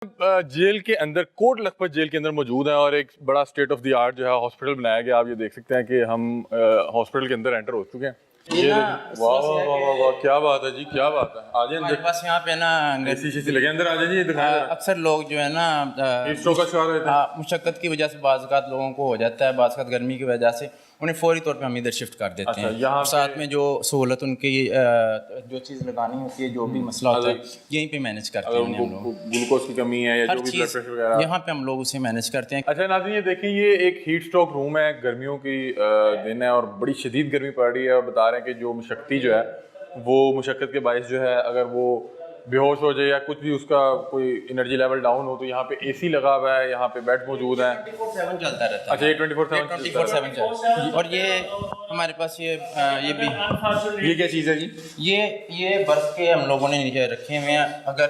Jail के अंदर coat Lakhpat jail के अंदर मौजूद है और एक बड़ा स्टेट ऑफ द आर्ट जो है हॉस्पिटल बनाया गया। आप ये देख सकते हैं कि हम हॉस्पिटल के अंदर एंटर हो चुके हैं। ये वाह वाह वाह वाह वाह, क्या बात है जी, क्या बात है। आ जाए हमारे पास यहाँ पे ना शीशी लगे अंदर, आ जाए जी, दिखाएं जरा। अक्सर लोग जो है ना स्ट्रोक का शिकार रहते हैं। मुशक्कत की वजह से बाज़ लोगों को हो जाता है, बाज़ गर्मी की वजह से उन्हें फौरी तौर पे हम इधर शिफ्ट कर देते हैं। यहाँ साथ में जो सहूलत उनकी जो चीज़ लगानी होती है, जो भी मसला होता है यहीं पे मैनेज करते हैं हम लोग। ग्लूकोज की कमी है या जो भी ब्लड प्रेशर वगैरह, यहाँ पे हम लोग उसे मैनेज करते हैं। अच्छा नाज़रीन, ये देखिए, ये एक हीट स्ट्रोक रूम है। गर्मियों की दिन है और बड़ी शदीद गर्मी पड़ रही है और बता रहे हैं कि जो मुशक्कती जो है वो मुशक्कत के बायस जो है अगर वो बेहोश हो जाए या कुछ भी उसका कोई एनर्जी लेवल डाउन हो तो यहाँ पे एसी लगा हुआ है, यहाँ पे बेड मौजूद है, 24/7 चलता रहता है। अच्छा, ये 24/7 चलता है। और ये हमारे पास ये भी, ये क्या चीज़ है जी? ये बर्फ के हम लोगों ने नीचे रखे हुए हैं। अगर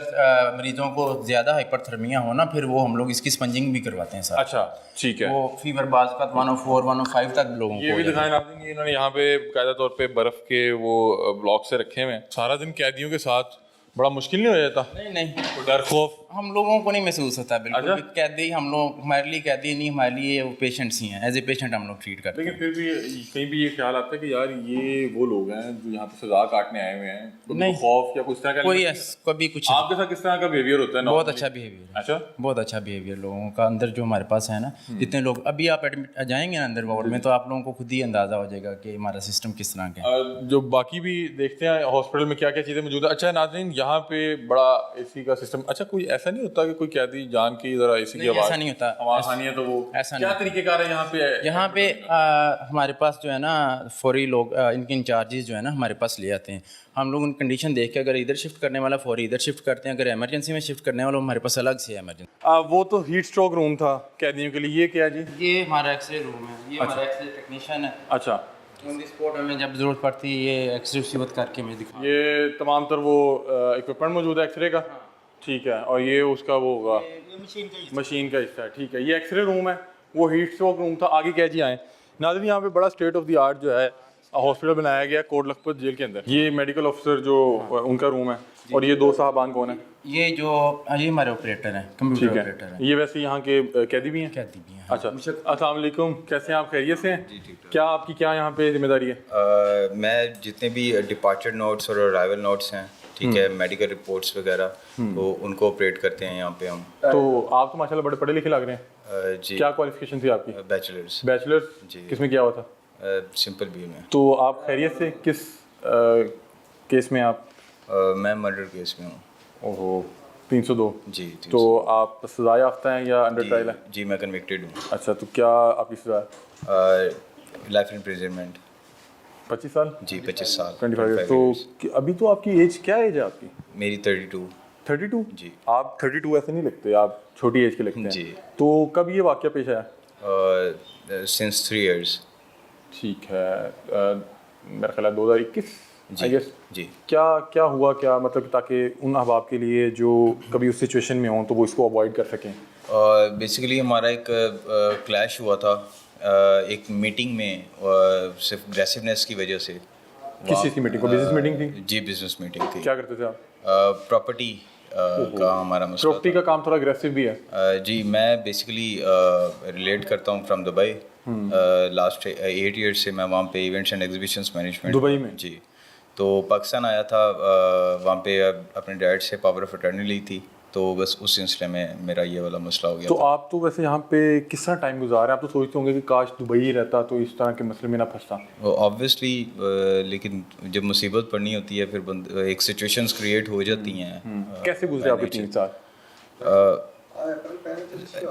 मरीजों को ज़्यादा हाइपरथर्मिया हो ना, फिर वो हम लोग इसकी स्पंजिंग भी करवाते हैं सर। अच्छा ठीक है। वो फीवर बाज का 104 105 तक लोगों को ये भी दिखाएं आप, इन्होंने यहाँ पे कायदा तौर पे बर्फ के वो ब्लॉक से रखे हुए हैं। सारा दिन कैदियों के साथ बड़ा मुश्किल नहीं हो जाता? नहीं, डर खौफ हम लोगों को नहीं महसूस होता बिल्कुल। अच्छा? कैदी हम लोग, हमारे लिए कैदी नहीं, हमारे लिए वो पेशेंट्स ही हैं। एज ए पेशेंट हम लोग ट्रीट करते हैं। लेकिन फिर भी कहीं भी ये ख्याल आता है कि यार ये वो लोग हैं जो यहाँ पे सजा काटने आए हुए हैं, नहीं, खौफ या कुछ तरह का कभी कुछ। आपके साथ किस तरह का बिहेवियर होता है? बहुत अच्छा बिहेवियर। अच्छा, बहुत अच्छा बिहेवियर लोगों का अंदर जो हमारे पास है ना। जितने लोग अभी आप एडमिट जाएंगे ना अंदर वार्ड में, तो आप लोगों को खुद ही अंदाजा हो जाएगा कि हमारा सिस्टम किस तरह का है। जो बाकी भी देखते हैं हॉस्पिटल में क्या क्या चीज़ें मौजूद है। अच्छा नाज़रीन, यहाँ पे बड़ा एसी का सिस्टम, अच्छा कोई ऐसा नहीं होता कि कोई कैदी जान की जरा एसी की आवाज़, ऐसा नहीं होता, आवाज़ आनी है तो वो ऐसा क्या तरीक़ेकार है यहाँ पे? हमारे पास जो है ना फौरी लोग, इनके इंचार्जेस जो है ना हमारे पास ले आते हैं। हम लोग उन कंडीशन देख के, अगर इधर शिफ्ट करने वाला फौरी इधर शिफ्ट करते हैं, अगर इमरजेंसी में शिफ्ट करने वाला हमारे पास अलग से इमरजेंसी। वो तो हीट स्ट्रोक रूम था कैदियों के लिए। ये क्या है जी? ये हमारा एक्सरे रूम है। ये हमारा एक्सरे टेक्नीशियन है। अच्छा, ऑन द स्पॉट हमें जब जरूरत पड़ती है ये एक्सरे रिसीव करके मैं दिखा। ये तमाम तर वो इक्विपमेंट मौजूद है एक्सरे का। ठीक है, और ये उसका वो होगा मशीन का हिस्सा है। ठीक है, ये एक्सरे रूम है, वो हीट स्ट्रोक रूम था। आगे क्या जी आए नाज़रीन, यहाँ पे बड़ा स्टेट ऑफ द आर्ट जो है हॉस्पिटल बनाया गया कोट लखपत जेल के अंदर। ये मेडिकल ऑफिसर जो उनका रूम है, और ये दो साहबान कौन है? ये हमारे ऑपरेटर हैं, कंप्यूटर ऑपरेटर हैं। ये वैसे यहाँ के कैदी भी हैं? कैदी भी हैं। अच्छा, अस्सलाम वालेकुम, कैसे हैं आप? खैरियत से हैं? क्या आपकी क्या यहाँ पे जिम्मेदारी है? मैं जितने भी डिपार्चर नोट्स और अराइवल नोट्स हैं, ठीक है, मेडिकल रिपोर्ट्स वगैरह, तो उनको ऑपरेट करते हैं यहाँ पे हम। तो आप तो माशाल्लाह बड़े पढ़े लिखे लग रहे हैं। जी। क्या क्वालिफिकेशन थी आपकी? बैचलर्स। बैचलर्स? जी। किस में किया हुआ था? सिंपल बी में। तो आप खैरियत से किस केस में आप? मैं मर्डर केस में हूँ। ओहो, 302। जी। तो आप सजा याफ्ता हैं या अंडर ट्रायल है? जी, मैं कन्विक्टेड हूँ। अच्छा, तो क्या आपकी सजा है? Life imprisonment. 25 साल? जी, 25 साल। 25 तो अभी तो आपकी एज क्या एज है आपकी? मेरी 32। 32? जी। आप 32 ऐसे नहीं लगते, आप छोटी एज के लगते हैं। जी। तो कब ये वाक़या पेश आया? Since 3 years। ठीक है, मेरा ख्याल है 2021 आई गेस। जी। क्या हुआ, क्या मतलब, ताकि उन अहबाब के लिए जो कभी उस सिचुएशन में हों तो वो इसको अवॉइड कर सकें? बेसिकली हमारा एक क्लैश हुआ था एक मीटिंग में, सिर्फ एग्रेसिवनेस की वजह से। किस चीज़ की मीटिंग? को बिजनेस मीटिंग थी? जी, बिजनेस मीटिंग थी। क्या करते थे आप? प्रॉपर्टी का हमारा मसला। प्रॉपर्टी का काम थोड़ा अग्रेसिव भी है। जी, मैं बेसिकली रिलेट करता हूँ फ्रॉम दुबई। लास्ट 8 years से मैं वहाँ पे events and exhibitions management Dubai में। जी। तो पाकिस्तान आया था, वहाँ पे अपने डैड से पावर ऑफ अटर्नी ली थी, तो बस उस सिलसिले में मेरा ये वाला मसला हो गया। तो आप तो वैसे यहाँ पे किस तरह टाइम गुजार रहे हैं? आप तो सोचते होंगे कि काश दुबई ही रहता तो इस तरह के मसले में ना फंसता। ऑब्वियसली, लेकिन जब मुसीबत पड़नी होती है फिर एक सिचुएशंस क्रिएट हो जाती हैं। कैसे गुजरे आपके 3 साल?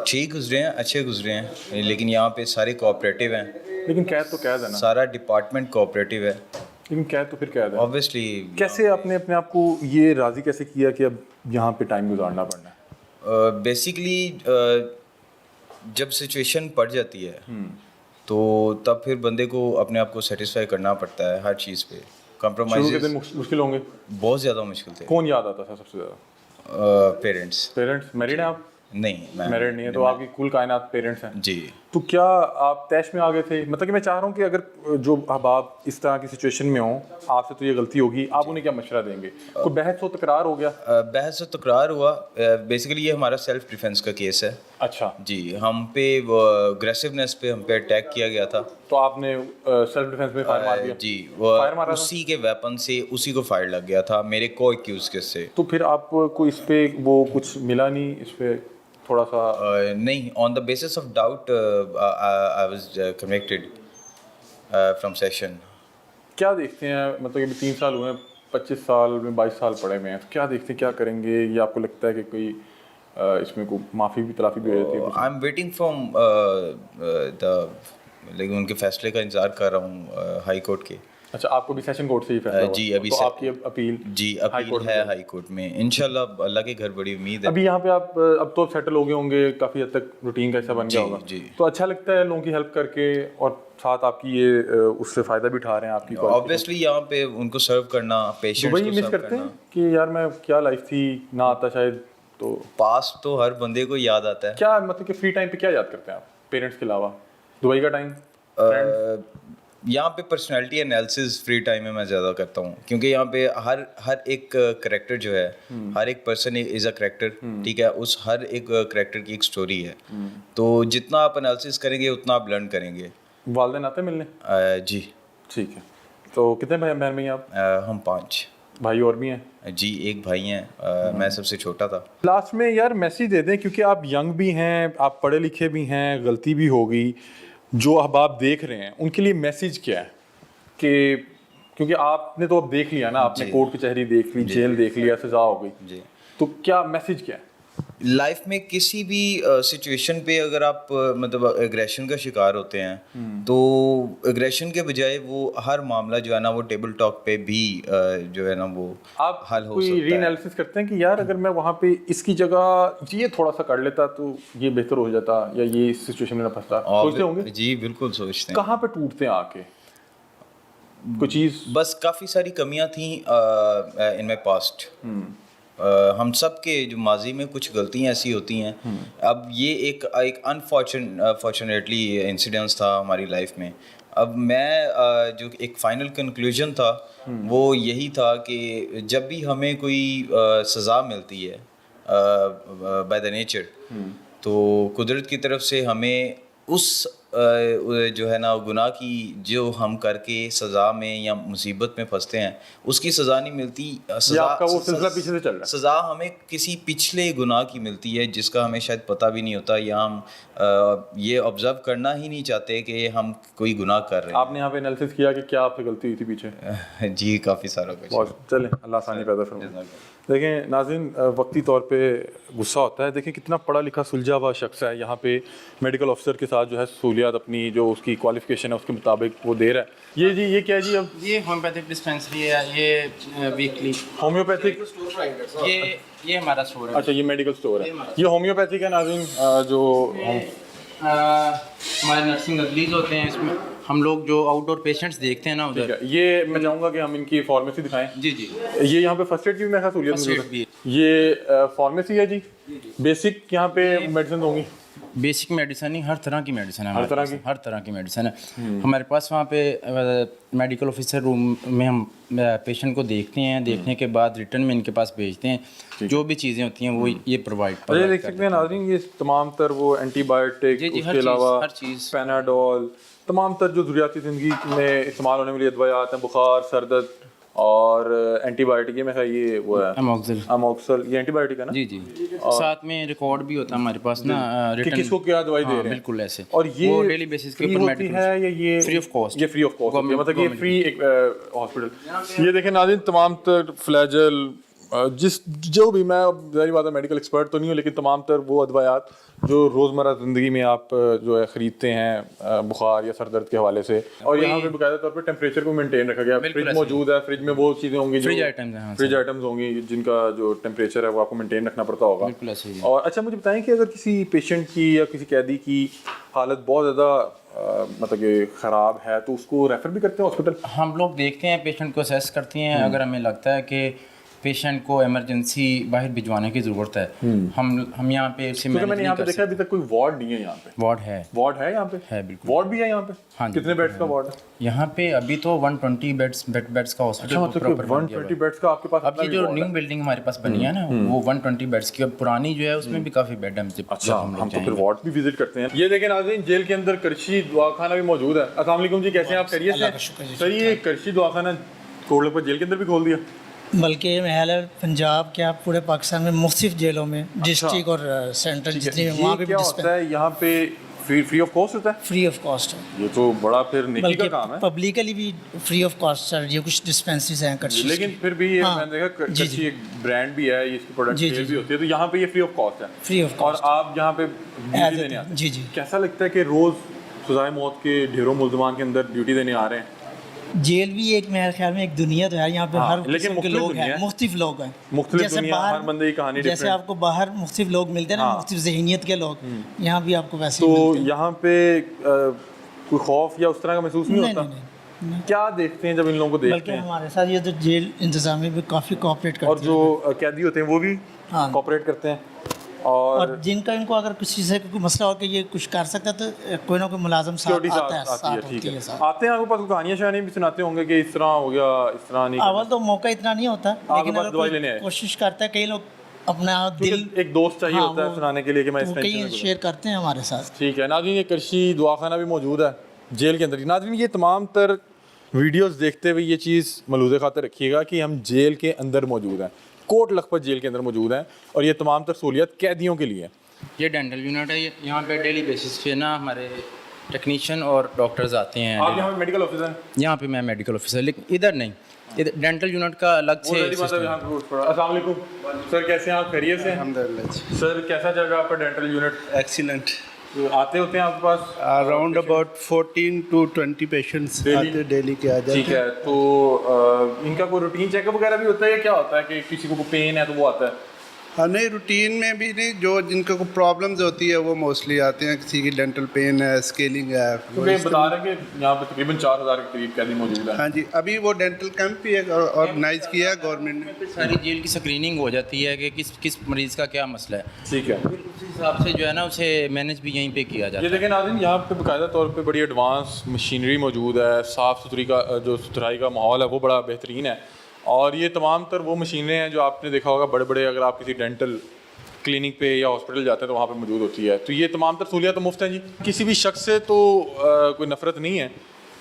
ठीक गुजरे हैं, अच्छे गुजरे हैं, लेकिन यहाँ पे सारे कोऑपरेटिव हैं। लेकिन कैद तो कैद है ना? सारा डिपार्टमेंट कोऑपरेटिव है। लेकिन कैद तो फिर कैद है। ऑब्वियसली। कैसे आपने अपने आप को ये राज़ी कैसे किया कि अब यहाँ पे टाइम गुजारना पड़ना है? बेसिकली जब सिचुएशन पड़ जाती है तो तब फिर बंदे को अपने आप को सेटिस्फाई करना पड़ता है हर चीज़ पे। शुरू के दिन मुश्किल होंगे? बहुत ज़्यादा मुश्किल थे। कौन याद आता था सबसे ज़्यादा? पेरेंट्स। पेरेंट्स? मैरिड हैं आप? नहीं मैं मैरिड नहीं है, तो आपकी कुल कायनात पेरेंट्स हैं। जी। तो क्या आप तैश में आ गए थे? मतलब कि मैं चाह रहा हूँ कि अगर जो अब आप इस तरह की सिचुएशन में हो, आपसे तो ये गलती होगी, आप उन्हें क्या मशवरा देंगे? कोई बहस हो तकरार हो गया? बहस और तकरार हुआ। बेसिकली ये हमारा सेल्फ डिफेंस का केस है अच्छा, जी। हम पे वो अग्रेसिवनेस पे हम पे अटैक किया गया था। तो आपने सेल्फ डिफेंस में फायर मार दिया? जी, वो फायर मारा था? उसी के वेपन से उसी को फायर लग गया था मेरे को एक्यूज के से। तो फिर आपको इस पे वो कुछ मिला नहीं, इस पे थोड़ा सा? नहीं, on the basis of doubt I was convicted from session. क्या देखते हैं, मतलब कि अभी 3 साल हुए हैं, 25 साल में 22 साल पड़े हुए हैं, तो क्या देखते हैं, क्या करेंगे? या आपको लगता है कि कोई इसमें कोई माफ़ी भी तलाफी भी हो जाती है? I am waiting from the लेकिन उनके फैसले का इंतज़ार कर रहा हूँ हाई कोर्ट के। अच्छा, आपको भी सेशन कोर्ट से ही फैसला हुआ? जी, अभी तो से आपकी अपील? जी, अपील है हाई कोर्ट में। इंशाल्लाह अल्लाह के घर बड़ी उम्मीद है। अभी यहाँ पे आप अब तो सेटल हो गए होंगे, काफ़ी हद तक रूटीन का हिस्सा बन गया होगा, जी। तो अच्छा लगता है लोगों की हेल्प करके, और साथ आपकी ये उससे फ़ायदा भी उठा रहे हैं आपकी? ऑब्वियसली यहाँ पे उनको सर्व करना, पेशेंट्स दुबई को मिस सर्व करते हैं करना। कि यार मैं क्या लाइफ थी, ना आता शायद तो? पास तो हर बंदे को याद आता है। क्या मतलब कि फ्री टाइम पे क्या याद करते हैं आप पेरेंट्स के अलावा? दुबई का टाइम? यहाँ पे पर्सनालिटी एनालिसिस फ्री टाइम में मैं ज़्यादा करता हूँ, क्योंकि यहाँ पे हर एक करेक्टर जो है, हर एक पर्सन इज़ अ करेक्टर, ठीक है। उस हर एक करेक्टर की एक स्टोरी है, तो जितना आप एनालिसिस करेंगे उतना आप लर्न करेंगे। वालदेन आते हैं मिलने? जी। ठीक है। तो कितने बहन भाई हैं आप? हम 5 भाई और भी हैं? जी, एक भाई हैं। मैं सबसे छोटा था। लास्ट में यार मैसेज दे दें, क्योंकि आप यंग भी हैं, आप पढ़े लिखे भी हैं, गलती भी होगी, जो अब आप देख रहे हैं उनके लिए मैसेज क्या है? कि क्योंकि आपने तो अब देख लिया ना, आपने कोर्ट कचहरी देख ली, जेल देख लिया, सजा हो गई जी। तो क्या मैसेज क्या है? लाइफ में किसी भी सिचुएशन पे अगर आप मतलब एग्रेशन का शिकार होते हैं, तो एग्रेशन के बजाय वो हर मामला जो है ना वो टेबल टॉक पे भी जो है ना वो आप हल हो कोई सकता है। रीएनालिसिस करते हैं कि यार अगर मैं वहाँ पे इसकी जगह ये थोड़ा सा कर लेता तो ये बेहतर हो जाता, या ये इस सिचुएशन में ना फंसता? सोचते होंगे? जी, बिल्कुल सोचते हैं। कहाँ पे टूटते हैं आके कोई चीज़? बस काफ़ी सारी कमियां थी इन माई पास्ट। हम सब के जो माजी में कुछ गलतियां ऐसी होती हैं। अब ये एक अनफॉर्चुनेटली इंसिडेंस था हमारी लाइफ में। अब मैं जो एक फाइनल कंक्लूजन था वो यही था कि जब भी हमें कोई सज़ा मिलती है बाय द नेचर, तो कुदरत की तरफ से हमें उस जो है ना गुनाह की जो हम करके सज़ा में या मुसीबत में फंसते हैं उसकी सज़ा नहीं मिलती। या आपका वो सिलसिला पीछे से चल रहा है? सज़ा हमें किसी पिछले गुनाह की मिलती है जिसका हमें शायद पता भी नहीं होता, या हम ये ऑब्जर्व करना ही नहीं चाहते कि हम कोई गुनाह कर रहे हैं। आपने यहाँ पे एनालिसिस किया कि क्या आपसे गलती हुई थी पीछे? जी, काफ़ी सारा कुछ। बहुत चले, अल्लाह आसानी पैदा फरमाए। देखें नाज़रीन, वक्ती तौर पे गुस्सा होता है। देखें कितना पढ़ा लिखा सुलझा हुआ शख्स है, यहाँ पे मेडिकल ऑफिसर के साथ जो है सहूलियात अपनी जो उसकी क्वालिफिकेशन है उसके मुताबिक वो दे रहा है। ये जी ये क्या है जी? अब ये होम्योपैथिक डिस्पेंसरी है, ये वीकली होम्योपैथिक, ये हमारा स्टोर है। अच्छा ये मेडिकल स्टोर है, ये होम्योपैथिक है नाज़रीन। जो हमारे नर्सिंग रिलीज होते हैं, इसमें हम लोग जो आउटडोर पेशेंट्स देखते हैं ना ठीक उधर। है, ये मैं चाहूँगा कि हम इनकी फार्मेसी दिखाएं। जी जी, ये यहाँ पे फर्स्ट एड की भी मेरा सहूलियत First aid मौजूद भी है। ये फार्मेसी है जी, बेसिक यहाँ पे मेडिसिन होंगी? बेसिक मेडिसिन ही, हर तरह की मेडिसिन है हर हमारे तरह पास, की? हर तरह की मेडिसिन है हमारे पास। वहाँ पे मेडिकल ऑफिसर रूम में हम पेशेंट को देखते हैं, देखने के बाद रिटर्न में इनके पास भेजते हैं। जो भी चीज़ें होती हैं वो ये प्रोवाइड अरे देख सकते हैं नाज़रीन, ये तमाम तर वो एंटीबायोटिक, जी, उसके अलावा हर चीज़ पैनाडोल, तमाम तर जो ज़रूरियाती ज़िंदगी में इस्तेमाल होने वाली अदवायात हैं, बुखार, सर दर्द और एंटीबायोटिक, ये मेरा ये वो है अमोक्सिल। अमोक्सल, ये एंटीबायोटिक है ना? जी जी, साथ में रिकॉर्ड भी होता है हमारे पास ना कि रिटर्न किसको क्या दवाई दे रहे हैं। बिल्कुल ऐसे। और ये वो डेली बेसिस के फ्री ऊपर होती है या ये फ्री ऑफ कॉस्ट? ये फ्री ऑफ कॉस्ट होती है, मतलब ये Government फ्री एक हॉस्पिटल। ये देखें नाज़रीन, तमाम तर फ्लैजल, जो भी, मैं ज़ाहिर बात है मेडिकल एक्सपर्ट तो नहीं हूँ, लेकिन तमाम तर वो अदवायात जो रोज़मर्रा ज़िंदगी में आप जो है ख़रीदते हैं बुखार या सर दर्द के हवाले से। और यहाँ पे बाकायदा तौर पे टेम्परेचर को मेंटेन रखा गया, फ्रिज मौजूद है, फ्रिज में वो चीज़ें होंगी, फ्रिज आइटम्स हैं, फ्रिज आइटम्स होंगी जिनका जो टेम्परेचर है वो आपको मेंटेन रखना पड़ता होगा। बिल्कुल ऐसे ही। और अच्छा मुझे बताएं कि अगर किसी पेशेंट की या किसी कैदी की हालत बहुत ज़्यादा मतलब कि ख़राब है तो उसको रेफ़र भी करते हैं हॉस्पिटल? हम लोग देखते हैं, पेशेंट को असेस करते हैं। अगर हमें लगता है कि पेशेंट को इमरजेंसी बाहर भिजवाने की ज़रूरत है, हम यहाँ पे उसे क्योंकि मैनेज मैंने नहीं यहाँ पे कर देखा अभी तक कोई वार्ड नहीं है यहाँ पे। वार्ड है यहाँ पे? है बिल्कुल। वार्ड भी है यहाँ पे? हाँ जी, कितने बेड्स का वार्ड है? यहाँ पे अभी तो 120 बेड्स का हॉस्पिटल अच्छा, मतलब कि 120 बेड्स का आपके पास अब ये जो न्यू बिल्डिंग हमारे पास बनी है ना, वो 120 बेड्स की, अब पुरानी जो है उसमें भी काफ़ी बेड है। अच्छा, हम तो फिर वार्ड भी विजिट करते हैं। ये देखें नाज़रीन, जेल के अंदर करशी दवाखाना भी मौजूद है। अस्सलाम वालेकुम जी, कैसे हैं आप? खैरियत से? सर, ये करशी दवाखाना कोटला पर जेल के अंदर भी खोल दिया? बल्कि ये महल है पंजाब क्या पूरे पाकिस्तान में मुख्तलिफ जेलों में, डिस्ट्रिक्ट और सेंट्रल जितनी भी, वहाँ ये पे क्या होता है यहाँ पे? फ्री ऑफ कॉस्ट होता है? फ्री ऑफ कॉस्ट है। ये तो बड़ा फिर नेकी का बल्कि काम है। पब्लिकली भी फ्री ऑफ कॉस्ट सर, ये कुछ डिस्पेंसरीज हैं करशी। लेकिन फिर भी ये हाँ, मैंने देखा करशी एक ब्रांड भी है, इसकी प्रोडक्ट जी, सेल जी, भी होती है, तो यहाँ पे ये फ्री ऑफ कॉस्ट है। फ्री ऑफ और कॉस्ट आप यहाँ पे ड्यूटी देने आते हैं। जी जी। कैसा लगता है कि रोज सजाए मौत के ढेरों मुल्ज़मान के अंदर ड्यूटी देने आ रहे हैं? जेल भी एक मेरे ख्याल में एक दुनिया तो है, यहाँ पे हाँ, हर लेकिन किस्म के मुख्तलिफ लोग दुनिया हैं, है। मुख्तलिफ लोग हैं। मुख्तलिफ जैसे दुनिया, बाहर हर बंदे की कहानी जैसे different। आपको बाहर मुख्तलिफ लोग मिलते हैं ना, हाँ। मुख्तलिफ ज़हनियत के लोग, यहाँ भी आपको वैसे ही तो मिलते हैं। यहाँ पे कोई खौफ या उस तरह का महसूस नहीं नहीं, होता? नहीं, नहीं। क्या देखते हैं जब इन लोगों को देखते बल्कि हैं? हमारे साथ ये तो जेल इंतजामिया भी काफ़ी कोऑपरेट करती है। और जो कैदी होते हैं वो भी हाँ। कोऑपरेट करते हैं। और जिनका इनको अगर किसी से कोई मसला हो कि ये कुछ कर सकता है तो कोई ना कोई मुलाजम साथ सिक्योरिटी आता है, साथ आती है, साथ ठीक होती है है। साथ। आते हैं आपके पास कहानियाँ शहानियाँ भी सुनाते होंगे कि इस तरह हो गया, इस तरह नहीं अव्वल तो मौका इतना नहीं होता, लेकिन बस अगर दवाई कोई लेने आए। कोशिश करता है, कई लोग अपना दिल क्योंकि एक दोस्त चाहिए हाँ, होता है वो- सुनाने के लिए कि मैं इस तो टेंशन कई में गुजरा। शेयर करते हैं हमारे साथ। ठीक है नाज़रीन, ये करशी दवाखाना भी मौजूद है जेल के अंदर। नाज़रीन, ये तमाम तर वीडियोस देखते हुए ये चीज़ मलूज़े खातिर रखिएगा कि हम जेल के अंदर मौजूद हैं, कोट लखपत जेल के अंदर मौजूद हैं, और ये तमाम तर सहूलियत कैदियों के लिए है। ये डेंटल यूनिट है, यहाँ पे डेली बेसिस पे ना हमारे टेक्नीशियन और डॉक्टर्स आते हैं। आप यहाँ पे मेडिकल ऑफिसर हैं? यहाँ पे मैं मेडिकल ऑफिसर, लेकिन इधर नहीं, इधर डेंटल यूनिट का अलग से मतलब यहाँ पे पड़ा। अस्सलाम वालेकुम सर, कैसे हैं आप? खैरियत से? सर, कैसा चल रहा है आपका डेंटल यूनिट? Excellent. आते होते हैं आपके पास? Around about 14 to 20 patients Daily? आते डेली के आ जाते ठीक है, तो इनका कोई रूटीन चेकअप वगैरह भी होता है या क्या होता है कि किसी को पेन है तो वो आता है? हाँ, नहीं रूटीन में भी नहीं, जो जिनको को प्रॉब्लम्स होती है वो मोस्टली आते हैं। किसी की डेंटल पेन है, स्केलिंग है, क्योंकि बता रहे हैं कि यहाँ पे तकरीबन 4000 के करीब कैदी मौजूद है। हाँ जी, अभी वो डेंटल कैंप भी ऑर्गेनाइज किया है गवर्नमेंट ने। सारी जेल की स्क्रीनिंग हो जाती है कि किस मरीज़ का क्या मसला है, ठीक है। फिर उस हिसाब से जो है ना उसे मैनेज भी यहीं पे किया जाता ये है। देखें नाज़रीन, यहाँ पे बाकायदा तौर पे बड़ी एडवांस मशीनरी मौजूद है, साफ़ सुथरी का जो सुथराई का माहौल है वो बड़ा बेहतरीन है, और ये तमाम तर वो मशीनें हैं जो आपने देखा होगा बड़े बड़े, अगर आप किसी डेंटल क्लिनिक पे या हॉस्पिटल जाते हैं तो वहाँ पे मौजूद होती है। तो ये तमाम तर सहूलियत तो मुफ्त हैं जी। किसी भी शख्स से तो कोई नफ़रत नहीं है,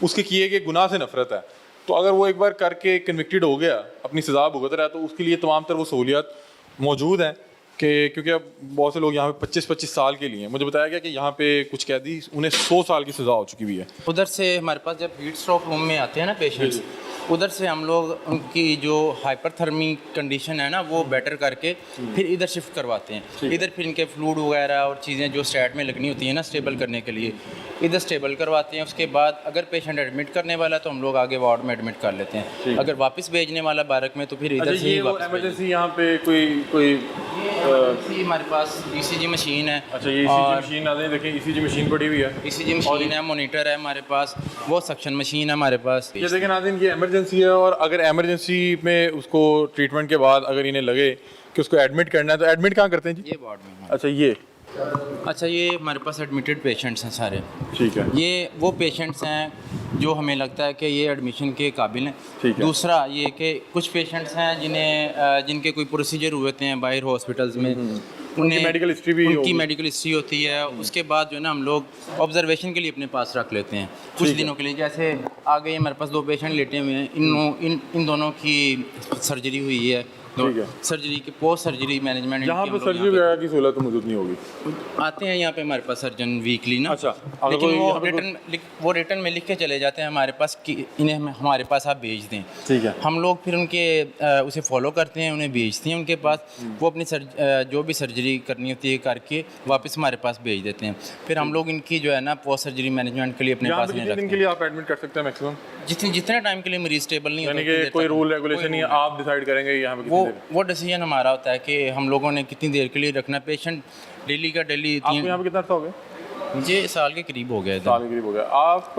उसके किए गए गुनाह से नफ़रत है। तो अगर वो एक बार करके कन्विक्टेड हो गया, अपनी सज़ा भुगत रहा है, तो उसके लिए तमाम तर वो सहूलियत मौजूद हैं कि क्योंकि अब बहुत से लोग यहाँ पे 25-25 साल के लिए हैं। मुझे बताया गया कि यहाँ पे कुछ कैदी उन्हें 100 साल की सज़ा हो चुकी हुई है। उधर से हमारे पास जब हीट स्ट्रोक रूम में आते हैं ना पेशेंट्स, उधर से हम लोग उनकी जो हाइपरथर्मी कंडीशन है ना वो बेटर करके फिर इधर शिफ्ट करवाते हैं। इधर फिर इनके फ्लूड वगैरह और चीज़ें जो स्टैट में लगनी होती हैं ना स्टेबल करने के लिए, इधर स्टेबल करवाते हैं। उसके बाद अगर पेशेंट एडमिट करने वाला है तो हम लोग आगे वार्ड में एडमिट कर लेते हैं। अगर वापस भेजने वाला बारक में तो फिर इधर से ही वापस भेज लेते इमरजेंसी यहाँ पे कोई हैं। हमारे पास ECG मशीन है। अच्छा, ये ECG मशीन आ रही है, देखिए ECG मशीन पड़ी हुई है। ECG मशीन है, मोनीटर है हमारे पास, वो सक्शन मशीन है हमारे पास। ये देखें नाज़रीन, ये इमरजेंसी है, और अगर इमरजेंसी में उसको ट्रीटमेंट के बाद अगर इन्हें लगे कि उसको एडमिट करना है तो एडमिट कहाँ करते हैं जी? ये वार्ड में। अच्छा, ये हमारे पास एडमिटेड पेशेंट्स हैं सारे। ठीक है। ये वो पेशेंट्स हैं जो हमें लगता है कि ये एडमिशन के काबिल हैं। ठीक है। दूसरा ये कि कुछ पेशेंट्स हैं जिनके कोई प्रोसीजर हुए थे हैं बाहर हॉस्पिटल्स में, उनकी medical history भी उनकी होगी। मेडिकल हिस्ट्री होती है। उसके बाद जो है ना हम लोग ऑब्जर्वेशन के लिए अपने पास रख लेते हैं कुछ दिनों के लिए। जैसे आगे हमारे पास 2 पेशेंट लेटे हुए हैं, इन दोनों की सर्जरी हुई है। ठीक है। सर्जरी की पोस्ट सर्जरी मैनेजमेंट यहाँ पे सर्जरी वगैरह की सहूलत तो मौजूद नहीं होगी? आते हैं यहाँ पे हमारे पास सर्जन वीकली ना। अच्छा, अगर लेकिन कोई वो यहाँ पे वो रिटर्न में लिख के चले जाते हैं हमारे पास कि इन्हें हमारे पास आप भेज दें। ठीक है। हम लोग फिर उनके उसे फॉलो करते हैं, उन्हें भेजते हैं उनके पास। वो अपनी जो भी सर्जरी करनी होती है करके वापस हमारे पास भेज देते हैं। फिर हम लोग इनकी जो है ना पोस्ट सर्जरी मैनेजमेंट के लिए अपने यहाँ पास पे नहीं कितने दिन रखते के लिए आप एडमिट कर सकते हैं मैक्सिमम? जितने टाइम के लिए मरीज स्टेबल नहीं यानी होता, उतनी कि देर कोई तक रूल कोई रेगुलेशन नहीं है, रूल आप डिसाइड करेंगे यहाँ पे कितनी देर? वो डिसीजन हमारा होता है कि हम लोगों ने कितनी देर के लिए रखना। पेशेंट डेली का डेली आपको यहाँ पे कितना अर्सा हो गया? मुझे साल के करीब हो गया इधर। साल के करीब हो गया। आप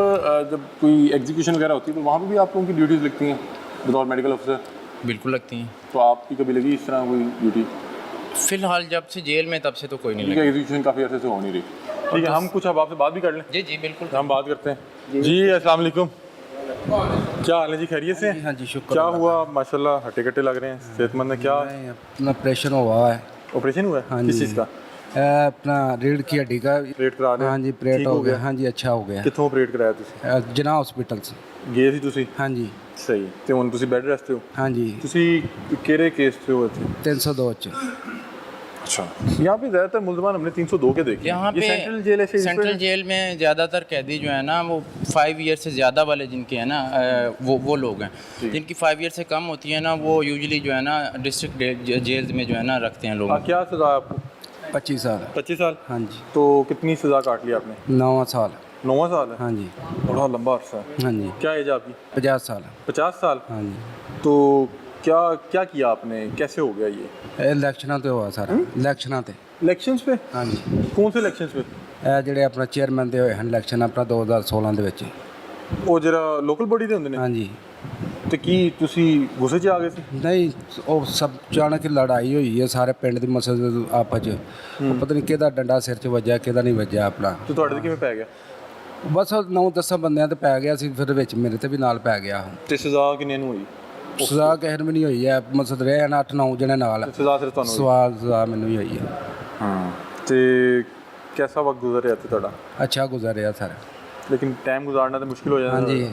जब कोई एग्जीक्यूशन वगैरह होती है तो वहाँ पे भी आप लोगों की ड्यूटीज़ लिखती हैं बतौर मेडिकल ऑफिसर? बिल्कुल लगती हैं। तो आपकी कभी लगी इस तरह कोई ड्यूटी? फिलहाल जब से जेल में तब से तो कोई नहीं ठीक लगी। है, एग्जीक्यूशन काफ़ी अर्से से हो नहीं रही। ठीक है, हम कुछ अब आपसे बात भी कर लें। जी जी बिल्कुल। हम बात करते हैं जी। अस्सलाम वालेकुम, क्या हाल है जी? खैरियत से? हाँ जी, शुक्र। क्या हुआ? माशाल्लाह हट्टे कट्टे लग रहे हैं, सेहतमंद है। क्या अपना ऑपरेशन हुआ है। ऑपरेशन हुआ है? हाँ किस जी। चीज़ का? अपना रीढ़ की हड्डी का। ऑपरेट करा रहे हैं? हाँ जी, ऑपरेट ठीक हो गया। हाँ जी, अच्छा हो गया। कितों ऑपरेट कराया तुसी? जिना हॉस्पिटल से। गए सी तुसी? हाँ जी। सही। ਤੇ ਹੁਣ ਤੁਸੀਂ ਬੈੱਡ ਰੈਸਟ ਤੇ ਹੋ? हाँ जी, ਤੁਸੀਂ ਕਿਹੜੇ ਕੇਸ ਤੇ ਹੋ ਇੱਥੇ? 302 च। अच्छा, यहाँ पे ज़्यादातर मुलजमान हमने 302 के देखे। यहाँ ये पे सेंट्रल जेल है? सेंट्रल जेल में ज़्यादातर कैदी जो है ना वो 5 ईयर से ज़्यादा वाले जिनके हैं ना वो लोग हैं। जिनकी 5 ईयर से कम होती है ना वो यूजुअली जो है ना डिस्ट्रिक्ट जेल में जो है ना रखते हैं लोग। क्या सज़ा है आपको? 25 साल। 25 साल? हाँ जी। तो कितनी सज़ा काट ली आपने? 9 साल। 9 साल है? हाँ जी। बड़ा लंबा अरसा है। हाँ जी। क्या एज आपकी? 50 साल। 50 साल? हाँ जी। तो क्या क्या किया आपने, कैसे हो गया ये? इलेक्शना तो हुआ सारा। इलेक्शना ते। इलेक्शंस पे? हाँ जी। कौन से इलेक्शंस पे? ਇਹ ਜਿਹੜੇ ਆਪਣਾ ਚੇਅਰਮੈਨ ਦੇ ਹੋਏ ਹਨ ਇਲੈਕਸ਼ਨ ਆਪਣਾ 2016 ਦੇ ਵਿੱਚ। ਉਹ ਜਿਹੜਾ ਲੋਕਲ ਬੋਡੀ ਦੇ ਹੁੰਦੇ ਨੇ? ਹਾਂਜੀ। ਤੇ ਕੀ ਤੁਸੀਂ ਗੁੱਸੇ 'ਚ ਆ ਗਏ ਸੀ? ਨਹੀਂ, ਉਹ ਸਭ ਅਚਾਨਕ ਹੀ ਲੜਾਈ ਹੋਈ ਹੈ ਸਾਰੇ ਪਿੰਡ ਦੀ ਮਸਲੇ ਦੇ ਆਪਸ 'ਚ। ਉਹ ਪਤਾ ਨਹੀਂ ਕਿਹਦਾ ਡੰਡਾ ਸਿਰ 'ਚ ਵੱਜਿਆ ਕਿਹਦਾ ਨਹੀਂ ਵੱਜਿਆ ਆਪਣਾ। ਤੇ ਤੁਹਾਡੇ ਤੇ ਕਿਵੇਂ ਪੈ ਗਿਆ? ਬਸ 9-10 ਬੰਦਿਆਂ ਤੇ ਪੈ ਗਿਆ ਸੀ, ਫਿਰ ਵਿੱਚ ਮੇਰੇ ਤੇ ਵੀ ਨਾਲ ਪੈ ਗਿਆ। ਤੇ ਸਜ਼ਾ ਕਿੰਨੇ ਨੂੰ ਹੋਈ? ਸਜ਼ਾ ਕਿਸੇ ਨੂੰ ਵੀ ਨਹੀਂ ਹੋਈ ਹੈ, ਮਸਦ ਰਹੇ ਹਨ 8-9 ਜਣੇ ਨਾਲ। ਤੇ ਸਜ਼ਾ ਸਿਰਫ ਤੁਹਾਨੂੰ ਹੋਈ? ਸਜ਼ਾ ਮੈਨੂੰ ਹੀ ਹੋਈ ਹੈ। ਹਾਂ। ਤੇ कैसा वक्त गुजर रहा था ਤੁਹਾਡਾ? ਅੱਛਾ ਗੁਜ਼ਰ ਰਿਹਾ ਸਰ। लेकिन टाइम गुजारना तो मुश्किल हो जाता है। ਹਾਂਜੀ।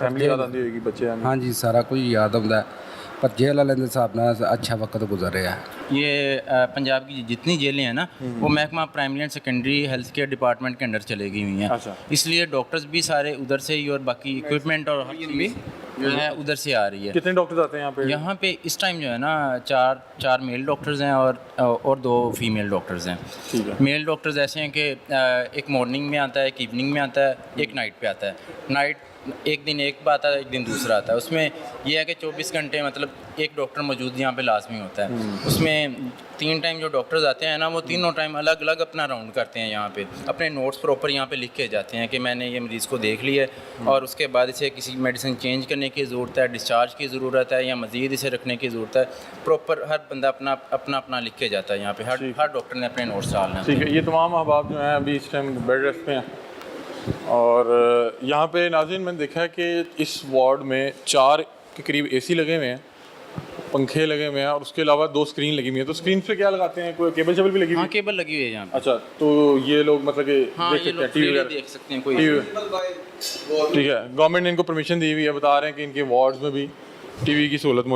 फैमिली याद आती होगी, बच्चे आने। ਹਾਂਜੀ, ਸਾਰਾ ਕੁਝ ਯਾਦ ਆਉਂਦਾ पर जेल वाले के हिसाब ਨਾਲ अच्छा वक्त गुजर रहा है। ये पंजाब की जितनी जेलें हैं ना वो महकमा primary and secondary health care department के अंडर चले गई हुई हैं। अच्छा। इसलिए डॉक्टर्स भी सारे उधर से ही और बाकी इक्विपमेंट और हर चीज़ भी जो है उधर से आ रही है। कितने डॉक्टर्स आते हैं यहाँ पे? यहाँ पे इस टाइम जो है ना चार मेल डॉक्टर्स हैं और 2 फीमेल डॉक्टर्स हैं। ठीक है। मेल डॉक्टर्स ऐसे हैं कि एक मॉर्निंग में आता है, एक इवनिंग में आता है, एक नाइट पे आता है। नाइट एक दिन एक आता है, एक दिन दूसरा आता है। उसमें यह है कि 24 घंटे मतलब एक डॉक्टर मौजूद यहाँ पे लाजमी होता है। उसमें 3 टाइम जो डॉक्टर्स आते हैं ना वो तीनों टाइम अलग अलग अपना राउंड करते हैं यहाँ पे, अपने नोट्स प्रॉपर यहाँ पे लिख के जाते हैं कि मैंने ये मरीज़ को देख लिया है और उसके बाद इसे किसी मेडिसिन चेंज करने की ज़रूरत है, डिस्चार्ज की ज़रूरत है या मज़ीद इसे रखने की ज़रूरत है। प्रॉपर हर बंदा अपना लिख के जाता है यहाँ पे। हर डॉक्टर ने अपने नोट्स डालना है। ठीक है। ये तमाम अहबाब जो हैं अभी इस टाइम बेड रेस्ट पे हैं और यहाँ पे नाज़रीन मैंने देखा है कि इस वार्ड में 4 के करीब AC लगे हुए हैं, पंखे लगे हुए हैं और उसके अलावा 2 स्क्रीन लगी हुई है। तो स्क्रीन पे क्या लगाते हैं? कोई केबल शेबल भी लगी हुई हाँ है? केबल लगी हुई है यहाँ पे। अच्छा, तो ये लोग मतलब कि हाँ देख ये सकते लोग हैं टीवी freely वगैरह? देख सकते हैं कोई ठीक है। गवर्नमेंट ने इनको परमिशन दी हुई है, बता रहे हैं कि इनके वार्ड्स में भी टीवी की सहूलत